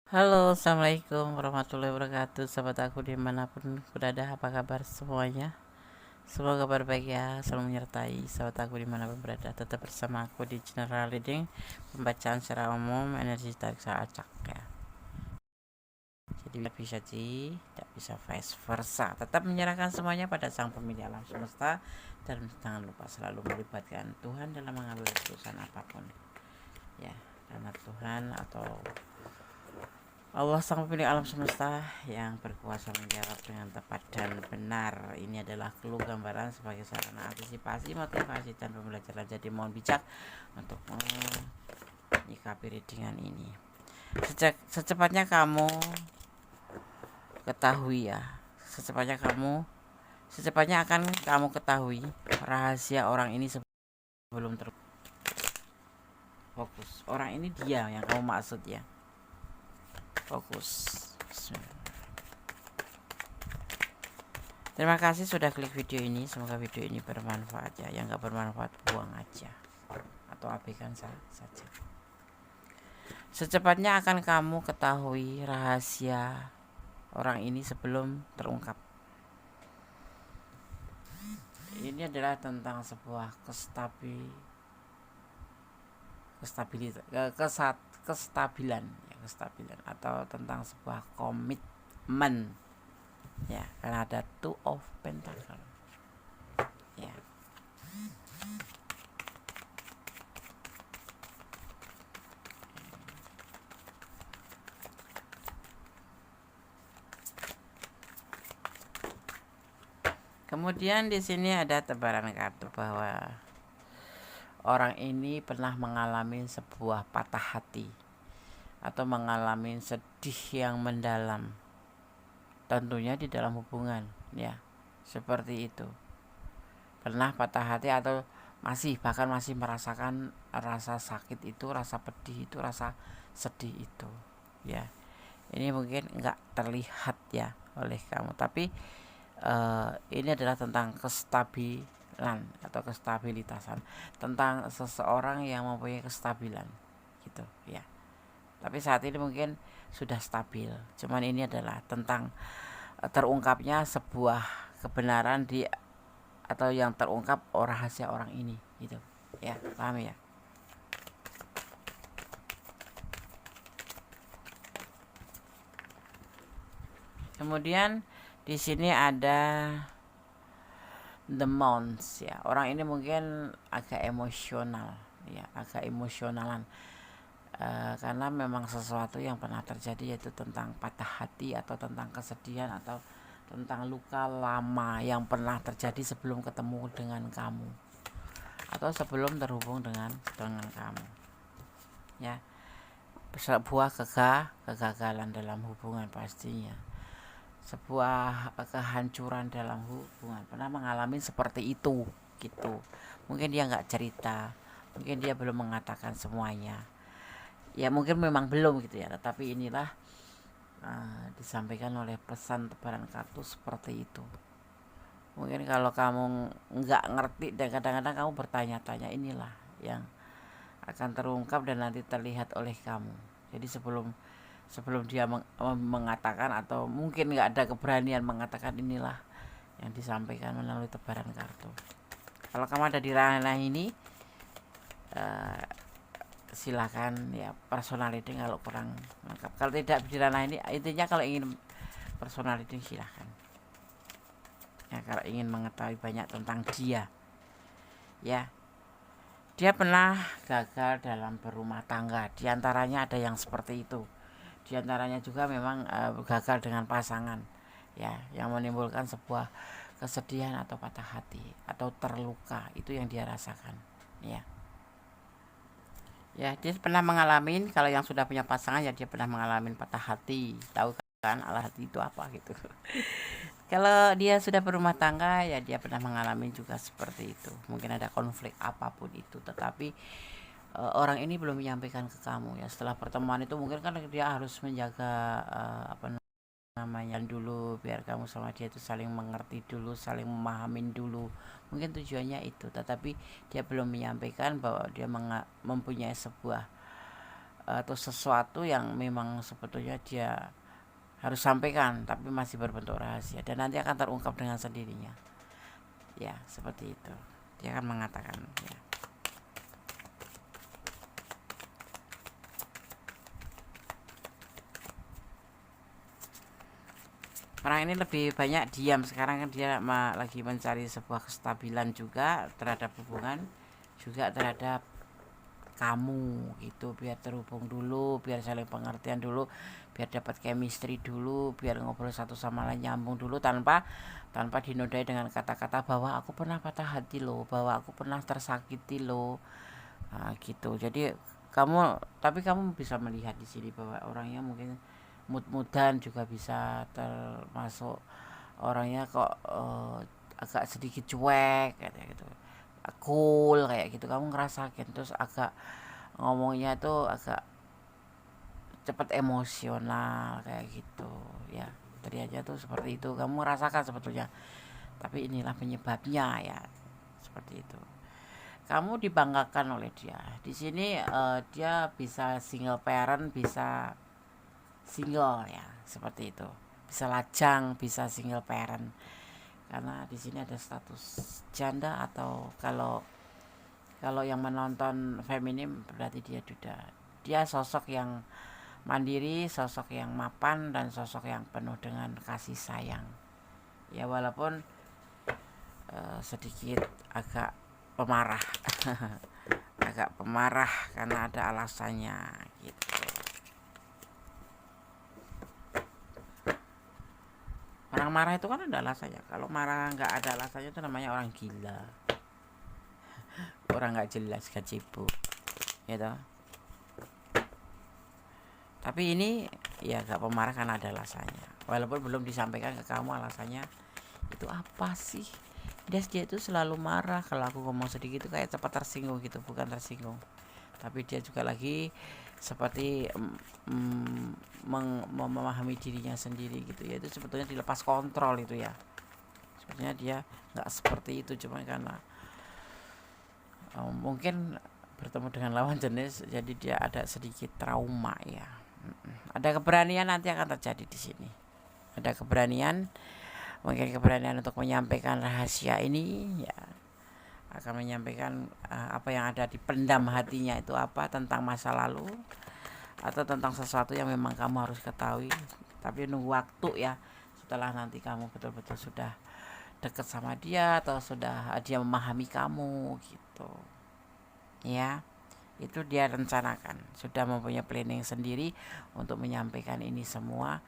Halo, assalamualaikum warahmatullahi wabarakatuh. Sahabat aku dimanapun berada, apa kabar semuanya? Semoga kabar baik ya, selalu menyertai sahabat aku dimanapun berada. Tetap bersama aku di General Reading, pembacaan secara umum, energi tarik saat acak ya. Jadi bisa tidak bisa vice versa. Tetap menyerahkan semuanya pada Sang Pemilik alam semesta, dan jangan lupa selalu melibatkan Tuhan dalam mengambil keputusan apapun. Ya, karena Tuhan atau Allah sang pemilik alam semesta yang berkuasa menjawab dengan tepat dan benar. Ini adalah clue gambaran sebagai sarana antisipasi, motivasi, dan pembelajaran. Jadi mohon bijak untuk menyikapi readingan ini. Secepatnya kamu ketahui ya, secepatnya akan kamu ketahui rahasia orang ini sebelum terfokus. Orang ini dia yang kamu maksud ya. Fokus. Terima kasih sudah klik video ini. Semoga video ini bermanfaat ya. Yang gak bermanfaat buang aja atau abaikan saja. Secepatnya akan kamu ketahui rahasia orang ini sebelum terungkap. Ini adalah tentang sebuah kestabilan atau tentang sebuah komitmen ya, karena ada two of pentacle ya. Kemudian di sini ada tebaran kartu bahwa orang ini pernah mengalami sebuah patah hati atau mengalami sedih yang mendalam, tentunya di dalam hubungan ya, seperti itu. Pernah patah hati atau bahkan masih merasakan rasa sakit itu, rasa pedih itu, rasa sedih itu ya. Ini mungkin nggak terlihat ya oleh kamu, tapi ini adalah tentang kestabilan atau kestabilitasan, tentang seseorang yang mempunyai kestabilan gitu ya. Tapi saat ini mungkin sudah stabil, cuman ini adalah tentang terungkapnya sebuah kebenaran di atau yang terungkap rahasia orang ini gitu ya, paham ya. Kemudian di sini ada the months ya. Orang ini mungkin agak emosional ya, agak emosionalan karena memang sesuatu yang pernah terjadi, yaitu tentang patah hati atau tentang kesedihan atau tentang luka lama yang pernah terjadi sebelum ketemu dengan kamu atau sebelum terhubung dengan kamu ya. Sebuah kegagalan dalam hubungan pastinya, sebuah kehancuran dalam hubungan, pernah mengalami seperti itu gitu. Mungkin dia nggak cerita, mungkin dia belum mengatakan semuanya ya, mungkin memang belum gitu ya, tetapi inilah disampaikan oleh pesan tebaran kartu seperti itu. Mungkin kalau kamu nggak ngerti dan kadang-kadang kamu bertanya-tanya, inilah yang akan terungkap dan nanti terlihat oleh kamu. Jadi sebelum dia mengatakan atau mungkin nggak ada keberanian mengatakan, inilah yang disampaikan melalui tebaran kartu. Kalau kamu ada di ranah ini, silakan ya personal reading kalau kurang lengkap. Kalau tidak di ranah ini, intinya kalau ingin personal reading silahkan ya, kalau ingin mengetahui banyak tentang dia ya. Dia pernah gagal dalam berumah tangga, diantaranya ada yang seperti itu. Diantaranya juga memang gagal dengan pasangan ya, yang menimbulkan sebuah kesedihan atau patah hati atau terluka, itu yang dia rasakan ya. Ya, dia pernah mengalami, kalau yang sudah punya pasangan ya, dia pernah mengalami patah hati. Tahu kan patah hati itu apa gitu. Kalau dia sudah berumah tangga ya, dia pernah mengalami juga seperti itu. Mungkin ada konflik apapun itu, tetapi orang ini belum menyampaikan ke kamu ya. Setelah pertemuan itu mungkin kan dia harus menjaga namanya dulu, biar kamu sama dia itu saling mengerti dulu, saling memahamin dulu. Mungkin tujuannya itu, tetapi dia belum menyampaikan bahwa dia mempunyai sebuah atau sesuatu yang memang sebetulnya dia harus sampaikan tapi masih berbentuk rahasia, dan nanti akan terungkap dengan sendirinya. Ya, seperti itu. Dia akan mengatakan, ya. Orang ini lebih banyak diam sekarang kan, dia lagi mencari sebuah kestabilan juga terhadap hubungan, juga terhadap kamu gitu, biar terhubung dulu, biar saling pengertian dulu, biar dapat chemistry dulu, biar ngobrol satu sama lain nyambung dulu, tanpa dinodai dengan kata-kata bahwa aku pernah patah hati loh, bahwa aku pernah tersakiti loh. Nah, gitu. Jadi tapi kamu bisa melihat di sini bahwa orangnya mungkin mood-moodan juga bisa termasuk, orangnya kok agak sedikit cuek kayak gitu, cool kayak gitu, kamu ngerasain. Terus agak ngomongnya tuh agak cepat emosional kayak gitu ya, tadi aja tuh seperti itu kamu merasakan sebetulnya. Tapi inilah penyebabnya ya, seperti itu. Kamu dibanggakan oleh dia di sini. Dia bisa single parent, bisa single ya, seperti itu, bisa lajang, bisa single parent, karena di sini ada status janda. Atau kalau yang menonton feminim berarti dia sosok yang mandiri, sosok yang mapan, dan sosok yang penuh dengan kasih sayang ya, walaupun sedikit agak pemarah agak pemarah karena ada alasannya gitu. Orang marah itu kan ada alasannya. Kalau marah nggak ada alasannya itu namanya orang gila, orang nggak jelas, gazebo gitu. Tapi ini ya gak pemarah karena ada alasannya, walaupun belum disampaikan ke kamu alasannya itu apa sih. Dia itu selalu marah kalau aku ngomong sedikit itu kayak cepat tersinggung gitu, bukan tersinggung, tapi dia juga lagi seperti memahami dirinya sendiri gitu ya. Itu sebetulnya dilepas kontrol itu ya, sebetulnya dia nggak seperti itu, cuma karena mungkin bertemu dengan lawan jenis, jadi dia ada sedikit trauma ya. Ada keberanian nanti akan terjadi di sini, ada keberanian, mungkin keberanian untuk menyampaikan rahasia ini ya, akan menyampaikan apa yang ada di pendam hatinya itu, apa tentang masa lalu atau tentang sesuatu yang memang kamu harus ketahui. Tapi nunggu waktu ya, setelah nanti kamu betul-betul sudah dekat sama dia atau sudah dia memahami kamu gitu ya. Itu dia rencanakan, sudah mempunyai planning sendiri untuk menyampaikan ini semua,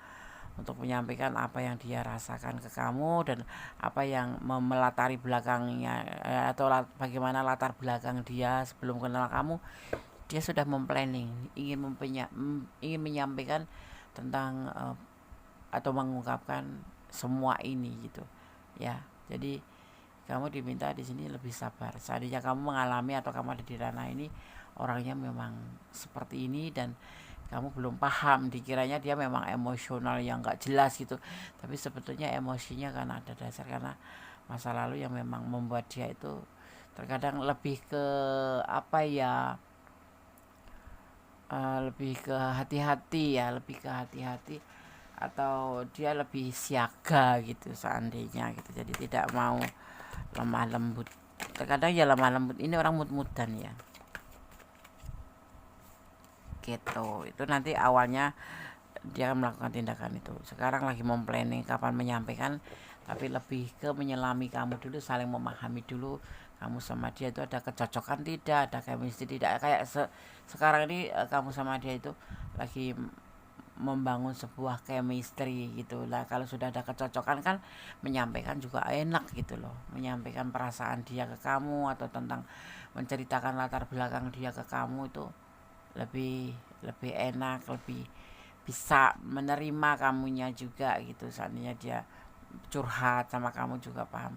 untuk menyampaikan apa yang dia rasakan ke kamu, dan apa yang melatari belakangnya, atau bagaimana latar belakang dia sebelum kenal kamu. Dia sudah memplanning, ingin menyampaikan tentang atau mengungkapkan semua ini gitu ya. Jadi kamu diminta di sini lebih sabar. Seandainya kamu mengalami atau kamu ada di ranah ini, orangnya memang seperti ini, dan kamu belum paham, dikiranya dia memang emosional yang gak jelas gitu, tapi sebetulnya emosinya karena ada dasar, karena masa lalu yang memang membuat dia itu terkadang lebih ke apa ya, lebih ke hati-hati ya, lebih ke hati-hati, atau dia lebih siaga gitu seandainya gitu, jadi tidak mau lemah lembut. Terkadang ya lemah lembut ini orang mut-mutan ya gitu. Itu nanti awalnya dia akan melakukan tindakan itu, sekarang lagi memplanning kapan menyampaikan, tapi lebih ke menyelami kamu dulu, saling memahami dulu kamu sama dia itu ada kecocokan tidak, ada chemistry tidak, kayak sekarang ini kamu sama dia itu lagi membangun sebuah chemistry gitu lah. Kalau sudah ada kecocokan kan menyampaikan juga enak gitu loh, menyampaikan perasaan dia ke kamu atau tentang menceritakan latar belakang dia ke kamu itu lebih enak, lebih bisa menerima kamunya juga gitu. Seandainya dia curhat sama kamu juga paham,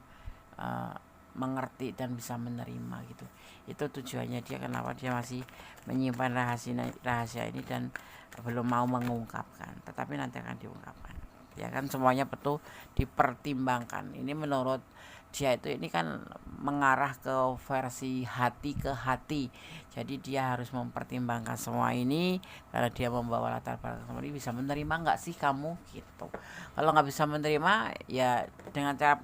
mengerti dan bisa menerima gitu. Itu tujuannya dia, kenapa dia masih menyimpan rahasia ini dan belum mau mengungkapkan, tetapi nanti akan diungkapkan. ya kan, semuanya betul dipertimbangkan. Ini menurut dia itu ini kan mengarah ke versi hati ke hati, jadi dia harus mempertimbangkan semua ini karena dia membawa latar belakang semua ini. Bisa menerima nggak sih kamu gitu? Kalau nggak bisa menerima ya dengan cara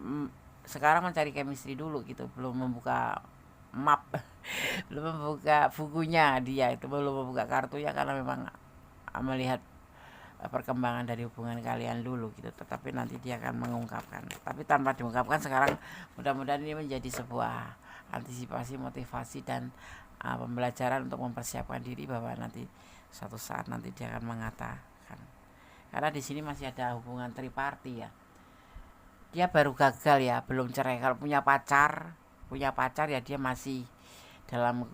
sekarang mencari chemistry dulu gitu, belum membuka map belum membuka bukunya, dia itu belum membuka kartunya karena memang melihat perkembangan dari hubungan kalian dulu gitu. Tetapi nanti dia akan mengungkapkan, tapi tanpa diungkapkan sekarang. Mudah-mudahan ini menjadi sebuah antisipasi, motivasi, dan pembelajaran untuk mempersiapkan diri bahwa nanti suatu saat nanti dia akan mengatakan. Karena di sini masih ada hubungan triparti ya, dia baru gagal ya, belum cerai. Kalau punya pacar ya dia masih dalam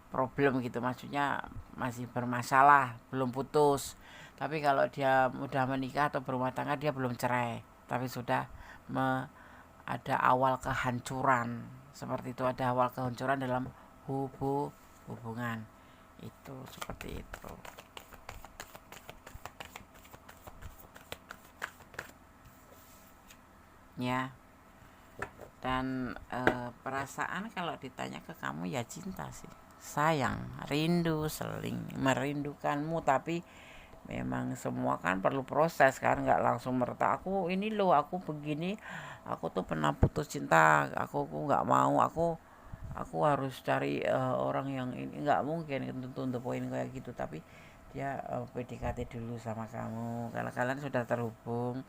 problem gitu, maksudnya masih bermasalah, belum putus. Tapi kalau dia udah menikah atau berumah tangga, dia belum cerai, tapi sudah ada awal kehancuran. Seperti itu, ada awal kehancuran dalam hubungan itu, seperti itu ya. Dan perasaan kalau ditanya ke kamu ya cinta sih, sayang, rindu, seling merindukanmu. Tapi memang semua kan perlu proses kan, nggak langsung merta aku ini loh, aku begini, aku tuh pernah putus cinta, aku nggak mau, aku harus cari orang yang ini. Nggak mungkin tentu untuk poin kayak gitu. Tapi dia PDKT dulu sama kamu, kalau kalian sudah terhubung,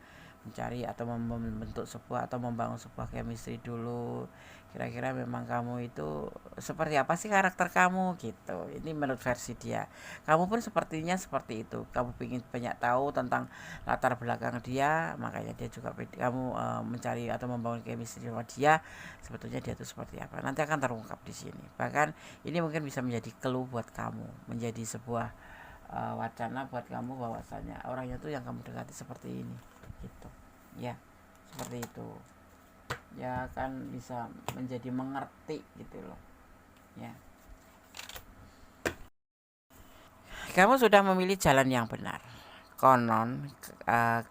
mencari atau membentuk sebuah atau membangun sebuah chemistry dulu. Kira-kira memang kamu itu seperti apa sih karakter kamu gitu. Ini menurut versi dia. Kamu pun sepertinya seperti itu, kamu ingin banyak tahu tentang latar belakang dia, makanya dia juga kamu mencari atau membangun chemistry sama dia. Sebetulnya dia itu seperti apa, nanti akan terungkap di sini. Bahkan ini mungkin bisa menjadi clue buat kamu, menjadi sebuah wacana buat kamu bahwasanya orangnya tuh yang kamu dekati seperti ini gitu ya, seperti itu ya, kan bisa menjadi mengerti gitu loh ya. Kamu sudah memilih jalan yang benar konon,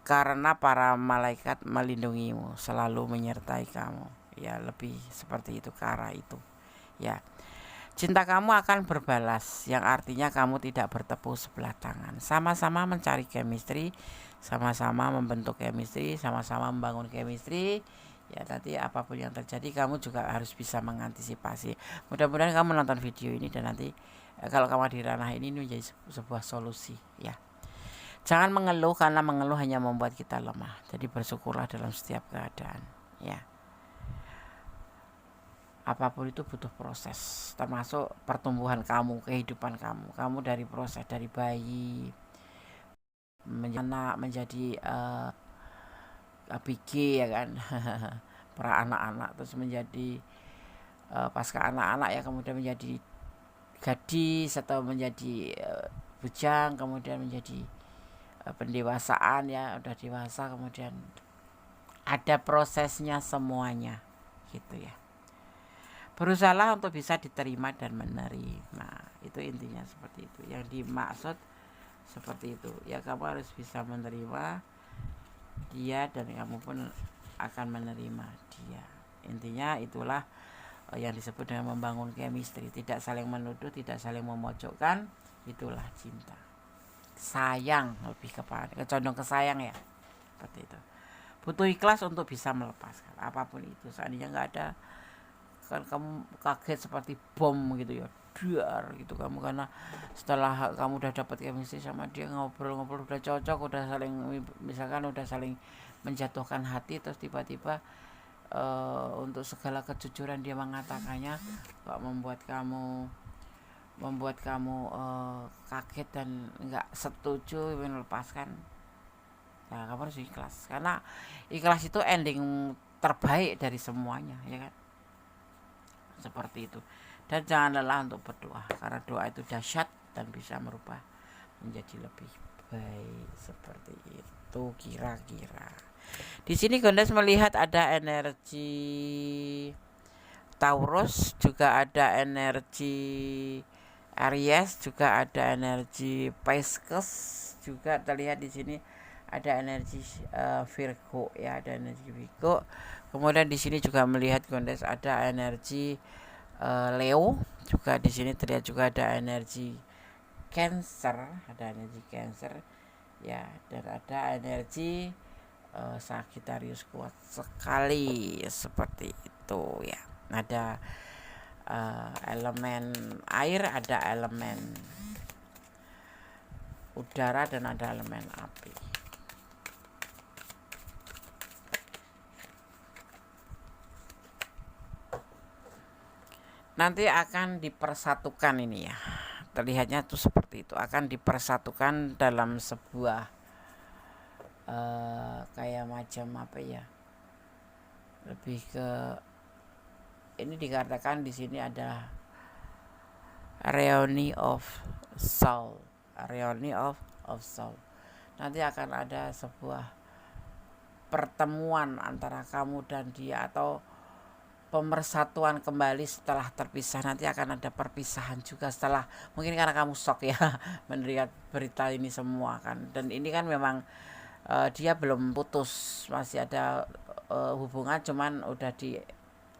karena para malaikat melindungimu, selalu menyertai kamu ya, lebih seperti itu, ke arah itu ya. Cinta kamu akan berbalas, yang artinya kamu tidak bertepuk sebelah tangan. Sama-sama mencari chemistry, sama-sama membentuk chemistry, sama-sama membangun chemistry. Ya nanti apapun yang terjadi kamu juga harus bisa mengantisipasi. Mudah-mudahan kamu nonton video ini dan nanti kalau kamu di ranah ini menjadi sebuah solusi ya. Jangan mengeluh, karena mengeluh hanya membuat kita lemah. Jadi bersyukurlah dalam setiap keadaan ya. Apapun itu butuh proses, termasuk pertumbuhan kamu, kehidupan kamu. Kamu dari proses, dari bayi menjadi anak, menjadi ABG ya kan para anak-anak, terus menjadi pasca anak-anak ya, kemudian menjadi gadis atau menjadi bujang, kemudian menjadi pendewasaan ya, udah dewasa, kemudian ada prosesnya semuanya gitu ya. Berusahalah untuk bisa diterima dan menerima, itu intinya seperti itu yang dimaksud, seperti itu ya. Kamu harus bisa menerima dia dan kamu pun akan menerima dia. Intinya itulah yang disebut dengan membangun chemistry, tidak saling menuduh, tidak saling memojokkan. Itulah cinta, sayang, lebih kepada condong ke sayang ya, seperti itu. Butuh ikhlas untuk bisa melepaskan apapun itu. Seandainya nggak ada, kan kamu kaget seperti bom gitu ya, dar gitu kamu, karena setelah kamu udah dapat chemistry sama dia, ngobrol-ngobrol udah cocok, udah saling, misalkan udah saling menjatuhkan hati, terus tiba-tiba untuk segala kejujuran dia mengatakannya, kok membuat kamu kaget dan nggak setuju melepaskan. Nah kamu harus ikhlas, karena ikhlas itu ending terbaik dari semuanya ya kan, seperti itu. Dan jangan lelah untuk berdoa, karena doa itu dahsyat dan bisa merubah menjadi lebih baik, seperti itu kira-kira. Di sini Gondes melihat ada energi Taurus, juga ada energi Aries, juga ada energi Pisces, juga terlihat di sini ada energi Virgo ya, ada energi Virgo. Kemudian di sini juga melihat Gondes ada energi Leo, juga di sini terlihat juga ada energi Cancer, ya, dan ada energi Sagittarius kuat sekali seperti itu ya. Ada elemen air, ada elemen udara, dan ada elemen api. Nanti akan dipersatukan ini ya, terlihatnya tuh seperti itu, akan dipersatukan dalam sebuah kayak macam apa ya, lebih ke ini dikatakan di sini ada reunion of soul. Nanti akan ada sebuah pertemuan antara kamu dan dia, atau pemersatuan kembali setelah terpisah. Nanti akan ada perpisahan juga setelah, mungkin karena kamu shock ya mendengar berita ini semua kan, dan ini kan memang dia belum putus, masih ada hubungan, cuman udah di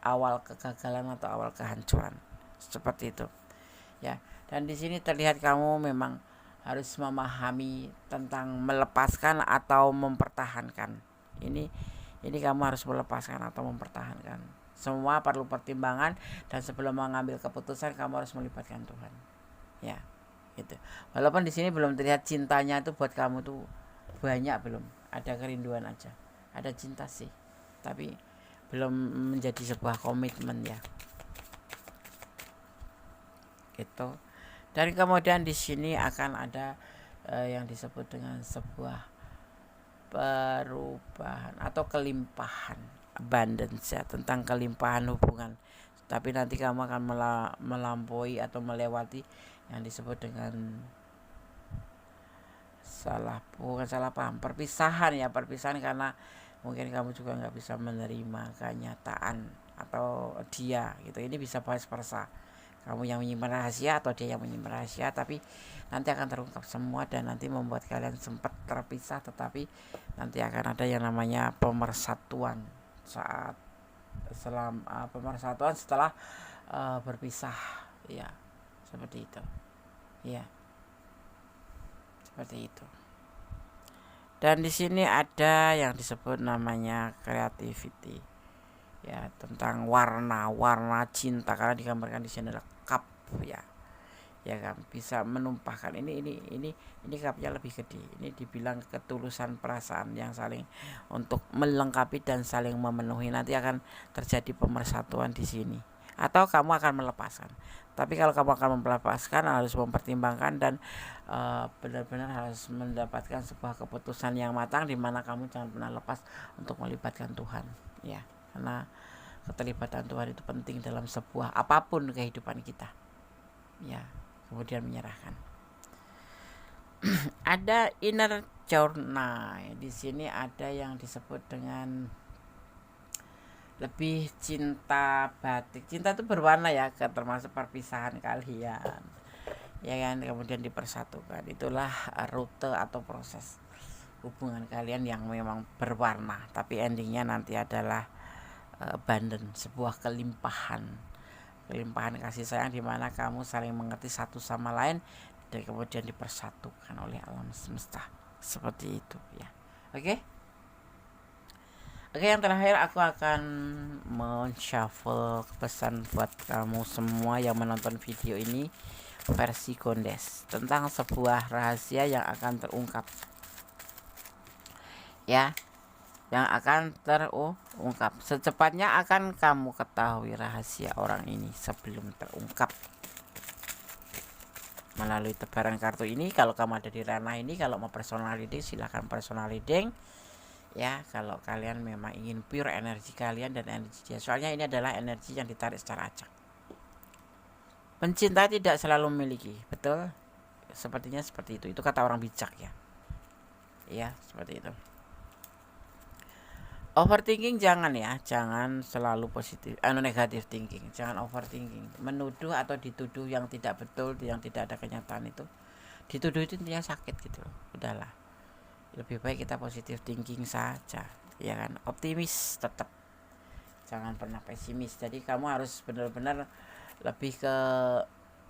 awal kegagalan atau awal kehancuran seperti itu ya. Dan di sini terlihat kamu memang harus memahami tentang melepaskan atau mempertahankan. Ini kamu harus melepaskan atau mempertahankan. Semua perlu pertimbangan, dan sebelum mengambil keputusan kamu harus melibatkan Tuhan. Ya, gitu. Walaupun di sini belum terlihat cintanya itu buat kamu tuh banyak, belum ada kerinduan aja. Ada cinta sih, tapi belum menjadi sebuah komitmen ya. Gitu. Dan kemudian di sini akan ada yang disebut dengan sebuah perubahan atau kelimpahan, abundance ya, tentang kelimpahan hubungan. Tapi nanti kamu akan melampaui atau melewati yang disebut dengan bukan salah paham, perpisahan ya, perpisahan karena mungkin kamu juga nggak bisa menerima kenyataan atau dia gitu. Ini bisa vice versa, kamu yang menyimpan rahasia atau dia yang menyimpan rahasia, tapi nanti akan terungkap semua dan nanti membuat kalian sempat terpisah, tetapi nanti akan ada yang namanya pemersatuan pemersatuan setelah berpisah ya, seperti itu ya, seperti itu. Dan di sini ada yang disebut namanya creativity ya, tentang warna cinta, karena digambarkan di sini adalah cup ya kan, bisa menumpahkan. Ini cupnya lebih gede. Ini dibilang ketulusan perasaan yang saling untuk melengkapi dan saling memenuhi. Nanti akan terjadi pemersatuan di sini, atau kamu akan melepaskan. Tapi kalau kamu akan melepaskan, harus mempertimbangkan dan benar-benar harus mendapatkan sebuah keputusan yang matang, di mana kamu jangan pernah lepas untuk melibatkan Tuhan ya, karena keterlibatan Tuhan itu penting dalam sebuah apapun kehidupan kita ya. Kemudian menyerahkan. Ada inner journey. Di sini ada yang disebut dengan lebih cinta batik. Cinta itu berwarna ya, termasuk perpisahan kalian ya kan, kemudian dipersatukan. Itulah rute atau proses hubungan kalian yang memang berwarna, tapi endingnya nanti adalah abundance, sebuah kelimpahan kasih sayang, di mana kamu saling mengerti satu sama lain dan kemudian dipersatukan oleh alam semesta seperti itu ya. Oke, yang terakhir aku akan men-shuffle pesan buat kamu semua yang menonton video ini versi Gondes, tentang sebuah rahasia yang akan terungkap ya, yang akan terungkap secepatnya. Akan kamu ketahui rahasia orang ini sebelum terungkap melalui tebaran kartu ini. Kalau kamu ada di ranah ini, kalau mau personal reading silahkan personal reading ya, kalau kalian memang ingin pure energi kalian dan energi dia. Soalnya ini adalah energi yang ditarik secara acak. Pencinta tidak selalu memiliki, betul, sepertinya seperti itu kata orang bijak ya, seperti itu. Overthinking jangan ya, jangan selalu positif, negatif thinking, jangan overthinking, menuduh atau dituduh yang tidak betul, yang tidak ada kenyataan itu. Dituduh itu intinya sakit gitu, udahlah lebih baik kita positive thinking saja, ya kan, optimis tetap, jangan pernah pesimis. Jadi kamu harus benar-benar lebih ke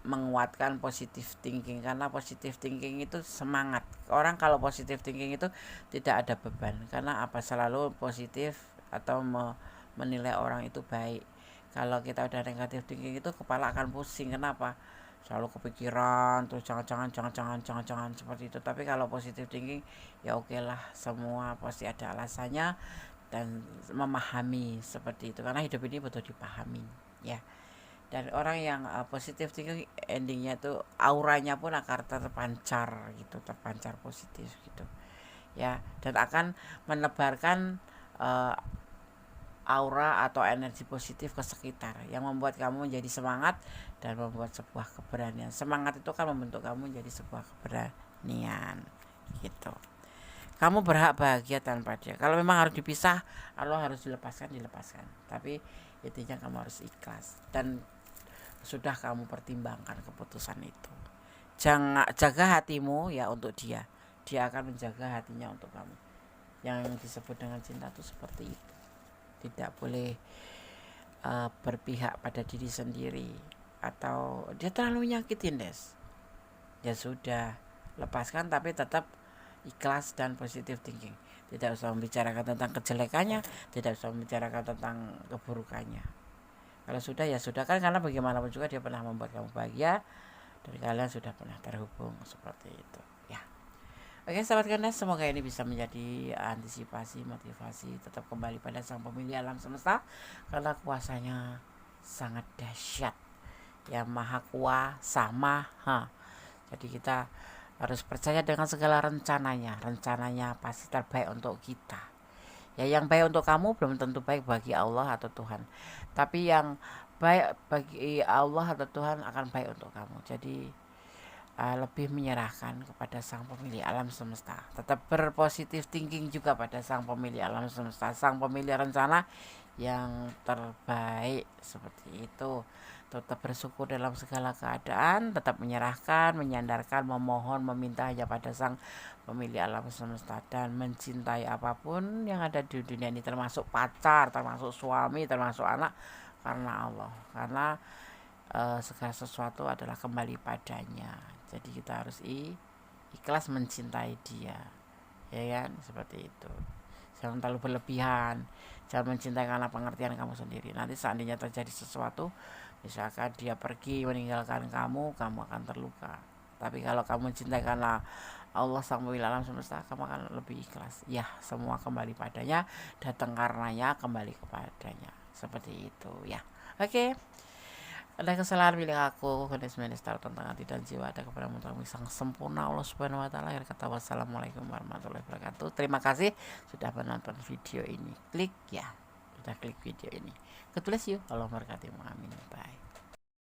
menguatkan positive thinking, karena positive thinking itu semangat. Orang kalau positive thinking itu tidak ada beban, karena apa, selalu positif atau menilai orang itu baik. Kalau kita udah negatif thinking itu kepala akan pusing. Kenapa? Selalu kepikiran terus jangan seperti itu. Tapi kalau positive thinking ya oke lah, semua pasti ada alasannya, dan memahami seperti itu, karena hidup ini butuh dipahami, ya. Dan orang yang positif thinking, endingnya tuh auranya pun akan terpancar gitu, terpancar positif gitu, ya, dan akan menebarkan aura atau energi positif ke sekitar yang membuat kamu menjadi semangat dan membuat sebuah keberanian. Semangat itu kan membentuk kamu menjadi sebuah keberanian gitu. Kamu berhak bahagia tanpa dia. Kalau memang harus dipisah, Allah harus dilepaskan. Tapi intinya kamu harus ikhlas dan sudah kamu pertimbangkan keputusan itu. Jangan, jaga hatimu ya untuk dia. Dia akan menjaga hatinya untuk kamu. Yang disebut dengan cinta itu seperti itu. Tidak boleh berpihak pada diri sendiri, atau dia terlalu nyakitin, Des. Ya sudah, lepaskan, tapi tetap ikhlas dan positive thinking. Tidak usah membicarakan tentang kejelekannya, tidak usah membicarakan tentang keburukannya. Kalau sudah ya sudah, kan, karena bagaimanapun juga dia pernah membuat kamu bahagia dan kalian sudah pernah terhubung seperti itu, ya. Oke sahabat Gandas, semoga ini bisa menjadi antisipasi, motivasi, tetap kembali pada Sang Pemilik alam semesta, karena kuasanya sangat dahsyat, ya, maha kuasa, maha. Jadi kita harus percaya dengan segala rencananya pasti terbaik untuk kita. Ya, yang baik untuk kamu belum tentu baik bagi Allah atau Tuhan, tapi yang baik bagi Allah atau Tuhan akan baik untuk kamu. Jadi lebih menyerahkan kepada Sang Pemilik alam semesta. Tetap berpositif thinking juga pada Sang Pemilik alam semesta, Sang Pemilik rencana yang terbaik, seperti itu. Tetap bersyukur dalam segala keadaan, tetap menyerahkan, menyandarkan, memohon, meminta hanya pada Sang Pemilik alam semesta, dan mencintai apapun yang ada di dunia ini, termasuk pacar, termasuk suami, termasuk anak, karena Allah. Karena segala sesuatu adalah kembali padanya. Jadi kita harus ikhlas mencintai dia, ya kan, seperti itu. Jangan terlalu berlebihan, jangan mencintai karena pengertian kamu sendiri. Nanti seandainya terjadi sesuatu, misalkan dia pergi meninggalkan kamu akan terluka. Tapi kalau kamu mencintai karena Allah Sang Pemilik alam semesta, kamu akan lebih ikhlas. Ya, semua kembali padanya, datang karenanya, kembali kepadanya. Seperti itu, ya. Oke. Ada kesalahan milik aku, Ganes Minister tentang hati dan jiwa, ada kepada Muhammad sang sempurna Allah Subhanahu wa taala. Akhir kata, wassalamualaikum warahmatullahi wabarakatuh. Terima kasih sudah menonton video ini. Klik ya, sudah klik video ini. God bless you. Allah memberkatimu. Amin. Bye.